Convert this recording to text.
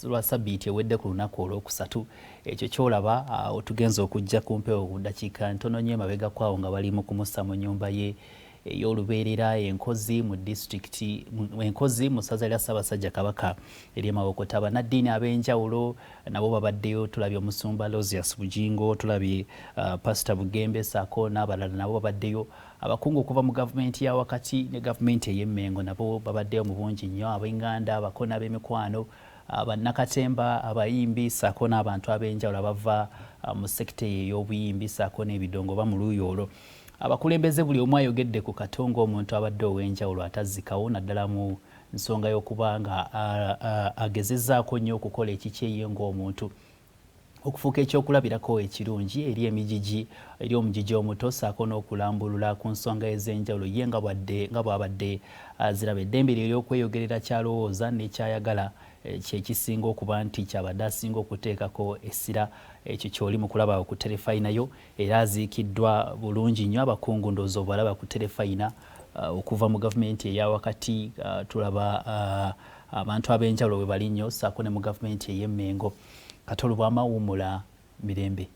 lwa sabiiti ewedde ku lunaku olwokusatu ekyo kyolaba otugenza okujja ku mpewo ku ddakiika ntono nnyo emabega kwawo nga bali mu kumussa mu nnyumba ye ey'olubeerera enkozi mu disitulikiti enkozi mu ssaza lya Ssaabasajja Kabaka ery'e Mawokota. Bannaddiini ab'enjawulo nabo babaddeyo. Tulabye omusumba Rosius Bujingo, tulabye Pastor Bugembe ssaako n'abalala nabo babaddeyo. Abakungu okuva mu gavumenti ya wakati ne gavumenti ey'e Mengo nabo babaddeyo mu bungi nnyo. Ab'Enganda, abakona b'emikwano, bannakatemba, abayimbi ssaako n'abantu ab'enjawulo abava mu sekita ey'obuyimbi ssaako n'ebidongo ba mu luuyi olwo. Abakulembeze buli omu ayogedde ku Katongo omuntu abadde ow'enjawulo atazzikawo naddala mu nsonga y'okuba nga agezezzaako nnyo okukola ekikye ng'omuntu okufuuka ekyokulabirako ekirungi eri emijiji eri omujiji omuto ssaako n'okulambulula ku nsonga ez'enjawulo ye nga bw'abadde aziraba. Eddembe lye ery'okweyogerera kyalowooza n'ekyayagala kyekisinga okuba nti kyabadde asinga okuteekako essira. Ekyo ky'oli mu kulaba ku terefayina yo era aziikiddwa bulungi nnyo. Abakungu ndowooza obalaba ku terefayina okuva mu gavumenti eya wakati. Tulaba abantu ab'enjawulo bwe bali nnyo ssaako ne mu gavumenti ey'e Mengo. Katolo bw'amawummula mirembe.